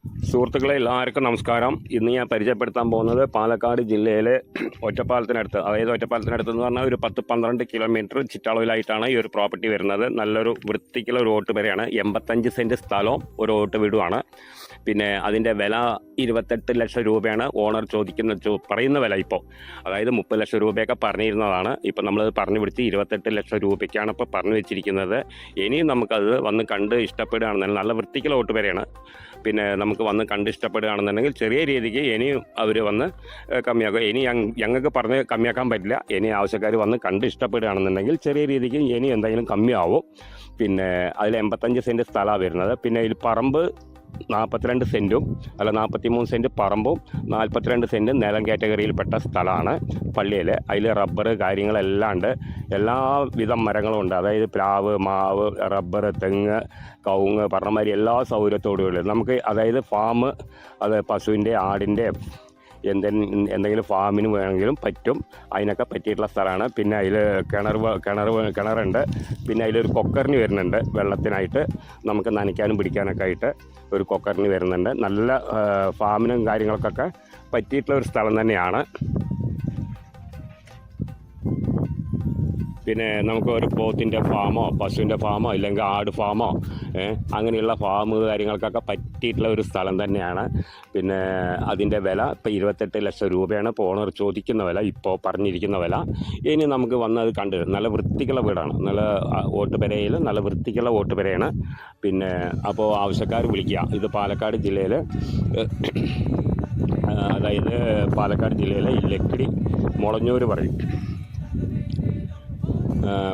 സുഹൃത്തുക്കളെ എല്ലാവർക്കും നമസ്കാരം. ഇന്ന് ഞാൻ പരിചയപ്പെടുത്താൻ പോകുന്നത് പാലക്കാട് ജില്ലയിലെ ഒറ്റപ്പാലത്തിനടുത്ത്, അതായത് ഒറ്റപ്പാലത്തിനടുത്ത് എന്ന് പറഞ്ഞാൽ ഒരു 10-12 കിലോമീറ്റർ ചുറ്റളവിലായിട്ടാണ് ഈ ഒരു പ്രോപ്പർട്ടി വരുന്നത്. നല്ലൊരു വൃത്തിക്കുള്ള ഒരു ഓട്ട് വരെയാണ്. 85 സെൻറ്റ് സ്ഥലവും ഒരു ഓട്ട് വീടുമാണ്. പിന്നെ അതിൻ്റെ വില 28 ലക്ഷം രൂപയാണ് ഓണർ പറയുന്ന വില ഇപ്പോൾ. അതായത് 30 ലക്ഷം രൂപയൊക്കെ പറഞ്ഞിരുന്നതാണ്. ഇപ്പം നമ്മളത് പറഞ്ഞു പിടിച്ച് 28 ലക്ഷം രൂപയ്ക്കാണ് ഇപ്പോൾ പറഞ്ഞു വെച്ചിരിക്കുന്നത്. ഇനിയും നമുക്കത് വന്ന് കണ്ട് ഇഷ്ടപ്പെടുകയാണെന്നുണ്ടെങ്കിൽ നല്ല വൃത്തിക്കുള്ള ഓട്ട് വരെയാണ്. പിന്നെ നമുക്ക് വന്ന് കണ്ട് ഇഷ്ടപ്പെടുകയാണെന്നുണ്ടെങ്കിൽ ചെറിയ രീതിക്ക് ഇനിയും അവർ വന്ന് കമ്മിയാക്കും. ഇനി ഞങ്ങൾക്ക് പറഞ്ഞ് കമ്മിയാക്കാൻ പറ്റില്ല. ഇനി ആവശ്യക്കാർ വന്ന് കണ്ട് ഇഷ്ടപ്പെടുകയാണെന്നുണ്ടെങ്കിൽ ചെറിയ രീതിക്ക് ഇനി എന്തെങ്കിലും കമ്മിയാവും. പിന്നെ അതിൽ 85 സെൻറ്റ് സ്ഥലമാണ് വരുന്നത്. പിന്നെ ഇതിൽ പറമ്പ് 42 സെൻറ്റും 43 സെൻറ്റ് പറമ്പും 42 സെൻറ്റ് നിലം കാറ്റഗറിയിൽപ്പെട്ട സ്ഥലമാണ് പള്ളിയിൽ. അതിൽ റബ്ബർ കാര്യങ്ങളെല്ലാം ഉണ്ട്. എല്ലാവിധ മരങ്ങളും ഉണ്ട്. അതായത് പ്ലാവ്, മാവ്, റബ്ബർ, തെങ്ങ്, കവുങ്ങ്, പറഞ്ഞമാതിരി എല്ലാ സൗകര്യത്തോടുകൂടി നമുക്ക്, അതായത് ഫാം, അത് പശുവിൻ്റെ, ആടിൻ്റെ എന്തെങ്കിലും ഫാമിന് വേണമെങ്കിലും പറ്റും. അതിനൊക്കെ പറ്റിയിട്ടുള്ള സ്ഥലമാണ്. പിന്നെ അതിൽ കിണറുണ്ട്. പിന്നെ അതിലൊരു കൊക്കറിന് വരുന്നുണ്ട് വെള്ളത്തിനായിട്ട്, നമുക്ക് നനയ്ക്കാനും പിടിക്കാനൊക്കെ ആയിട്ട് ഒരു കൊക്കറിന് വരുന്നുണ്ട്. നല്ല ഫാമിനും കാര്യങ്ങൾക്കൊക്കെ പറ്റിയിട്ടുള്ള ഒരു സ്ഥലം തന്നെയാണ്. പിന്നെ നമുക്ക് ഒരു പോത്തിൻ്റെ ഫാമോ പശുവിൻ്റെ ഫാമോ ഇല്ലെങ്കിൽ ആട് ഫാമോ അങ്ങനെയുള്ള ഫാം കാര്യങ്ങൾക്കൊക്കെ പറ്റിയിട്ടുള്ള ഒരു സ്ഥലം തന്നെയാണ്. പിന്നെ അതിൻ്റെ വില ഇപ്പോൾ 28 ലക്ഷം രൂപയാണ് ഇപ്പോൾ ഓണർ ചോദിക്കുന്ന വില, ഇപ്പോൾ പറഞ്ഞിരിക്കുന്ന വില. ഇനി നമുക്ക് വന്ന് അത് കണ്ട്, നല്ല വൃത്തിക്കുള്ള വീടാണ്. നല്ല ഓട്ടുപെരയിൽ നല്ല വൃത്തിക്കുള്ള ഓട്ടുപെരയാണ്. പിന്നെ അപ്പോൾ ആവശ്യക്കാർ വിളിക്കുക. ഇത് പാലക്കാട് ജില്ലയിൽ, അതായത് പാലക്കാട് ജില്ലയിലെ ലക്കിടി മുളഞ്ഞൂർ പറയും,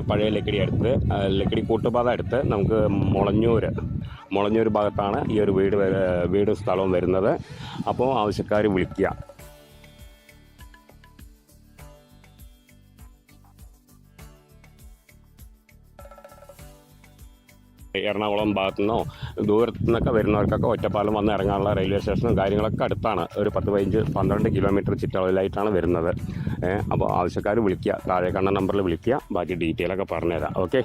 പഴയ ലക്കിടി അടുത്ത്, ലക്കിടി കൂട്ടുപാത അടുത്ത് നമുക്ക് മുളഞ്ഞൂർ ഭാഗത്താണ് ഈ ഒരു വീട് സ്ഥലവും വരുന്നത്. അപ്പോൾ ആവശ്യക്കാർ വിളിക്കുക. എറണാകുളം ഭാഗത്തുനിന്നോ ദൂരത്തു നിന്നൊക്കെ വരുന്നവർക്കൊക്കെ ഒറ്റപ്പാലം വന്ന് ഇറങ്ങാനുള്ള റെയിൽവേ സ്റ്റേഷനും കാര്യങ്ങളൊക്കെ അടുത്താണ്. ഒരു 10-12 കിലോമീറ്റർ ചുറ്റളവിലായിട്ടാണ് വരുന്നത്. അപ്പോൾ ആവശ്യക്കാർ വിളിക്കുക. താഴെ കാണുന്ന നമ്പറിൽ വിളിക്കുക. ബാക്കി ഡീറ്റെയിലൊക്കെ പറഞ്ഞുതരാം. ഓക്കെ.